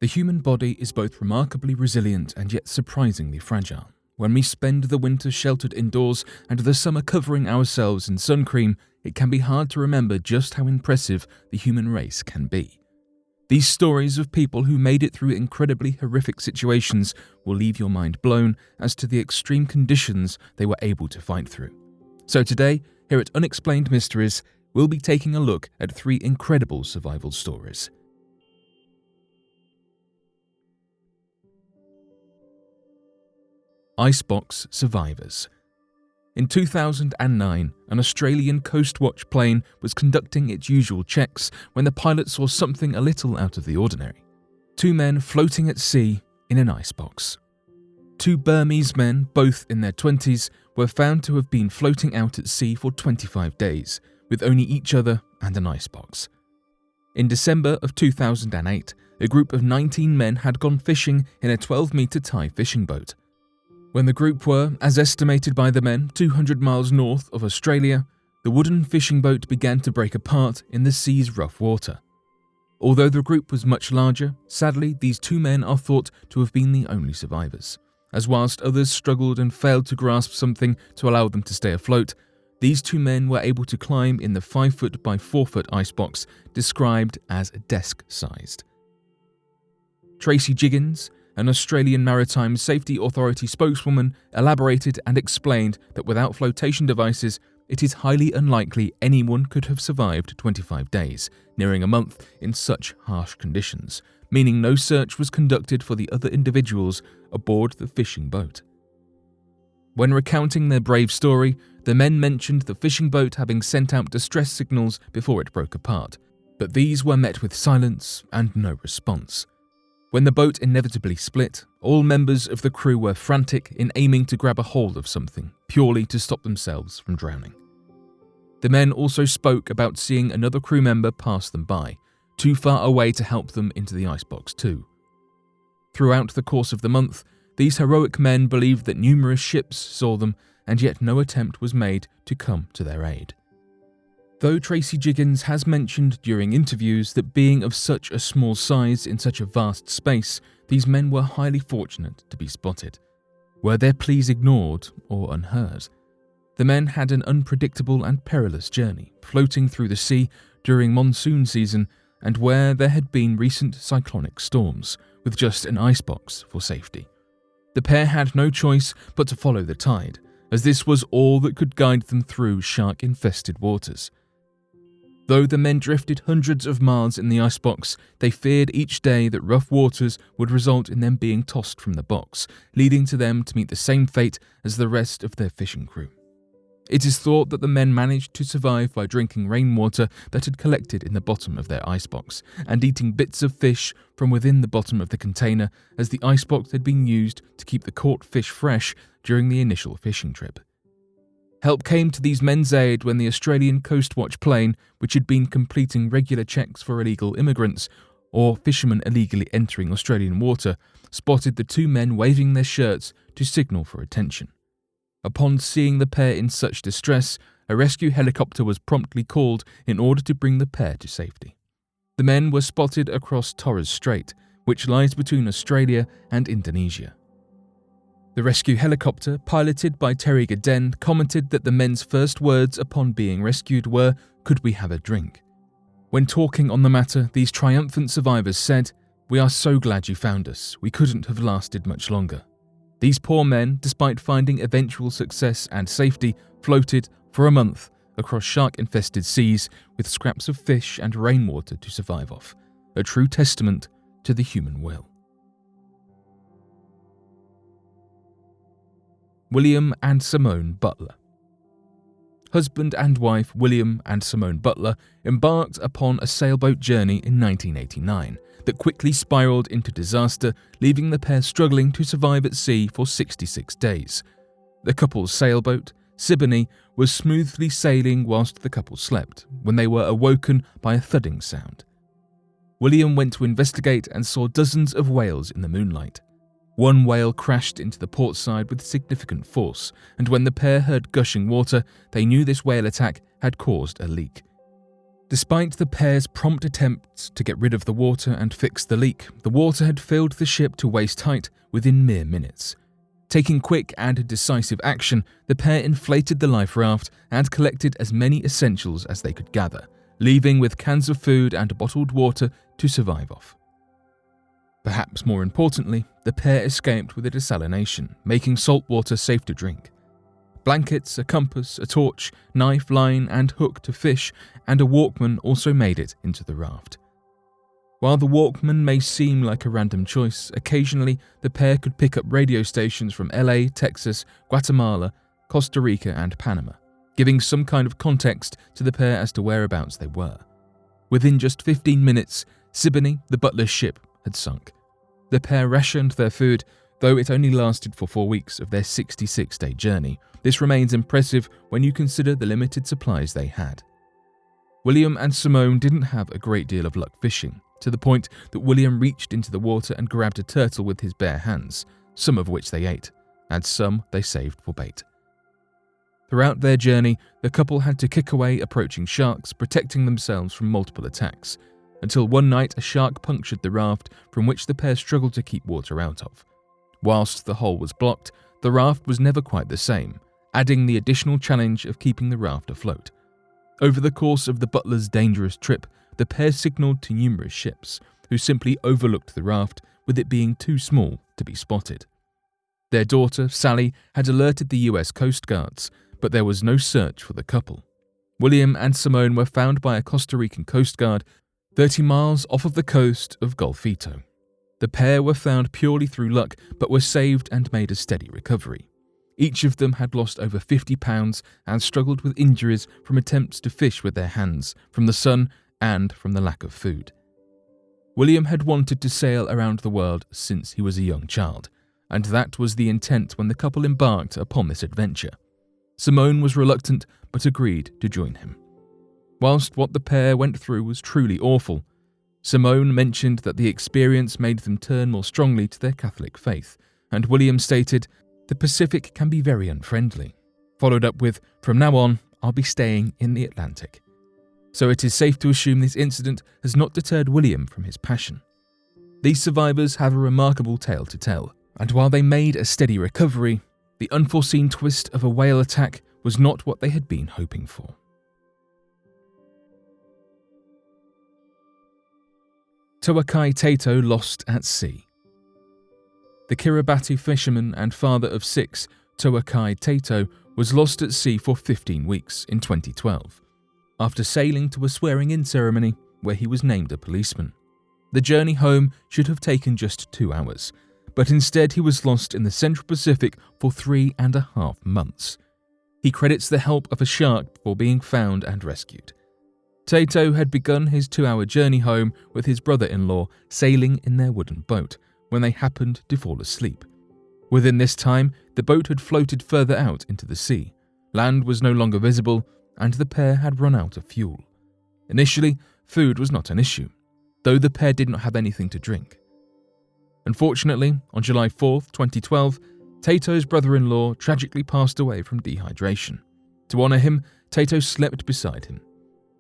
The human body is both remarkably resilient and yet surprisingly fragile. When we spend the winter sheltered indoors and the summer covering ourselves in sun cream, it can be hard to remember just how impressive the human race can be. These stories of people who made it through incredibly horrific situations will leave your mind blown as to the extreme conditions they were able to fight through. So today, here at Unexplained Mysteries, we'll be taking a look at 3 incredible survival stories. Icebox Survivors. In 2009, an Australian Coast Watch plane was conducting its usual checks when the pilot saw something a little out of the ordinary. 2 men floating at sea in an icebox. 2 Burmese men, both in their 20s, were found to have been floating out at sea for 25 days, with only each other and an icebox. In December of 2008, a group of 19 men had gone fishing in a 12-metre Thai fishing boat. When the group were, as estimated by the men, 200 miles north of Australia, the wooden fishing boat began to break apart in the sea's rough water. Although the group was much larger, sadly these 2 men are thought to have been the only survivors, as whilst others struggled and failed to grasp something to allow them to stay afloat, these 2 men were able to climb in the 5-foot by 4-foot icebox described as desk-sized. Tracy Jiggins, an Australian Maritime Safety Authority spokeswoman, elaborated and explained that without flotation devices, it is highly unlikely anyone could have survived 25 days, nearing a month, in such harsh conditions, meaning no search was conducted for the other individuals aboard the fishing boat. When recounting their brave story, the men mentioned the fishing boat having sent out distress signals before it broke apart, but these were met with silence and no response. When the boat inevitably split, all members of the crew were frantic in aiming to grab a hold of something, purely to stop themselves from drowning. The men also spoke about seeing another crew member pass them by, too far away to help them into the icebox too. Throughout the course of the month, these heroic men believed that numerous ships saw them, and yet no attempt was made to come to their aid. Though Tracy Jiggins has mentioned during interviews that being of such a small size in such a vast space, these men were highly fortunate to be spotted. Were their pleas ignored or unheard? The men had an unpredictable and perilous journey, floating through the sea during monsoon season and where there had been recent cyclonic storms, with just an icebox for safety. The pair had no choice but to follow the tide, as this was all that could guide them through shark-infested waters. Though the men drifted hundreds of miles in the icebox, they feared each day that rough waters would result in them being tossed from the box, leading to them to meet the same fate as the rest of their fishing crew. It is thought that the men managed to survive by drinking rainwater that had collected in the bottom of their icebox and eating bits of fish from within the bottom of the container, as the icebox had been used to keep the caught fish fresh during the initial fishing trip. Help came to these men's aid when the Australian Coast Watch plane, which had been completing regular checks for illegal immigrants or fishermen illegally entering Australian water, spotted the 2 men waving their shirts to signal for attention. Upon seeing the pair in such distress, a rescue helicopter was promptly called in order to bring the pair to safety. The men were spotted across Torres Strait, which lies between Australia and Indonesia. The rescue helicopter, piloted by Terry Gaden, commented that the men's first words upon being rescued were, "Could we have a drink?" When talking on the matter, these triumphant survivors said, "We are so glad you found us. We couldn't have lasted much longer." These poor men, despite finding eventual success and safety, floated for a month across shark-infested seas with scraps of fish and rainwater to survive off, a true testament to the human will. William and Simone Butler. Husband and wife William and Simone Butler embarked upon a sailboat journey in 1989 that quickly spiraled into disaster, leaving the pair struggling to survive at sea for 66 days. The couple's sailboat, Siboney, was smoothly sailing whilst the couple slept, when they were awoken by a thudding sound. William went to investigate and saw dozens of whales in the moonlight. One whale crashed into the port side with significant force, and when the pair heard gushing water, they knew this whale attack had caused a leak. Despite the pair's prompt attempts to get rid of the water and fix the leak, the water had filled the ship to waist height within mere minutes. Taking quick and decisive action, the pair inflated the life raft and collected as many essentials as they could gather, leaving with cans of food and bottled water to survive off. Perhaps more importantly, the pair escaped with a desalination, making salt water safe to drink. Blankets, a compass, a torch, knife, line, and hook to fish, and a Walkman also made it into the raft. While the Walkman may seem like a random choice, occasionally the pair could pick up radio stations from LA, Texas, Guatemala, Costa Rica, and Panama, giving some kind of context to the pair as to whereabouts they were. Within just 15 minutes, Siboney, the butler's ship, had sunk. The pair rationed their food, though it only lasted for 4 weeks of their 66-day journey. This remains impressive when you consider the limited supplies they had. William and Simone didn't have a great deal of luck fishing, to the point that William reached into the water and grabbed a turtle with his bare hands, some of which they ate, and some they saved for bait. Throughout their journey, the couple had to kick away approaching sharks, protecting themselves from multiple attacks, until one night a shark punctured the raft from which the pair struggled to keep water out of. Whilst the hole was blocked, the raft was never quite the same, adding the additional challenge of keeping the raft afloat. Over the course of the butler's dangerous trip, the pair signalled to numerous ships, who simply overlooked the raft, with it being too small to be spotted. Their daughter, Sally, had alerted the US Coast Guards, but there was no search for the couple. William and Simone were found by a Costa Rican Coast Guard 30 miles off of the coast of Golfito. The pair were found purely through luck, but were saved and made a steady recovery. Each of them had lost over 50 pounds and struggled with injuries from attempts to fish with their hands, from the sun, and from the lack of food. William had wanted to sail around the world since he was a young child, and that was the intent when the couple embarked upon this adventure. Simone was reluctant, but agreed to join him. Whilst what the pair went through was truly awful, Simone mentioned that the experience made them turn more strongly to their Catholic faith, and William stated, "The Pacific can be very unfriendly," followed up with, "From now on, I'll be staying in the Atlantic." So it is safe to assume this incident has not deterred William from his passion. These survivors have a remarkable tale to tell, and while they made a steady recovery, the unforeseen twist of a whale attack was not what they had been hoping for. Towakai Taito Lost at Sea. The Kiribati fisherman and father of 6, Towakai Taito, was lost at sea for 15 weeks in 2012, after sailing to a swearing-in ceremony where he was named a policeman. The journey home should have taken just 2 hours, but instead he was lost in the Central Pacific for 3.5 months. He credits the help of a shark for being found and rescued. Taito had begun his 2-hour journey home with his brother-in-law sailing in their wooden boat when they happened to fall asleep. Within this time, the boat had floated further out into the sea. Land was no longer visible, and the pair had run out of fuel. Initially, food was not an issue, though the pair did not have anything to drink. Unfortunately, on July 4th, 2012, Taito's brother-in-law tragically passed away from dehydration. To honour him, Taito slept beside him,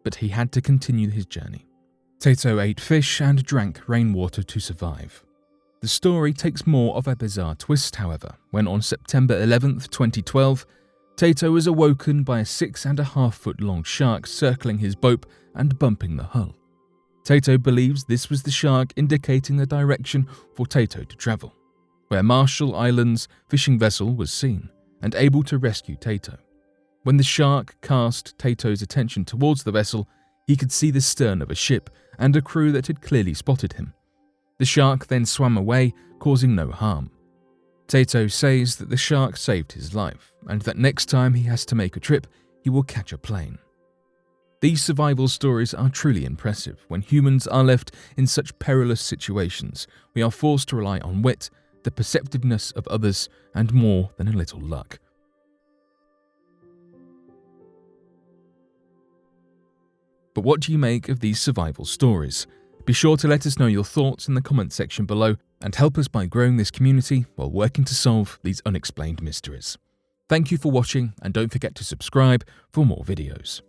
but he had to continue his journey. Taito ate fish and drank rainwater to survive. The story takes more of a bizarre twist, however, when on September 11th, 2012, Taito was awoken by a 6.5-foot-long shark circling his boat and bumping the hull. Taito believes this was the shark indicating the direction for Taito to travel, where Marshall Islands fishing vessel was seen and able to rescue Taito. When the shark cast Taito's attention towards the vessel, he could see the stern of a ship and a crew that had clearly spotted him. The shark then swam away, causing no harm. Taito says that the shark saved his life, and that next time he has to make a trip, he will catch a plane. These survival stories are truly impressive. When humans are left in such perilous situations, we are forced to rely on wit, the perceptiveness of others, and more than a little luck. But what do you make of these survival stories? Be sure to let us know your thoughts in the comment section below and help us by growing this community while working to solve these unexplained mysteries. Thank you for watching, and don't forget to subscribe for more videos.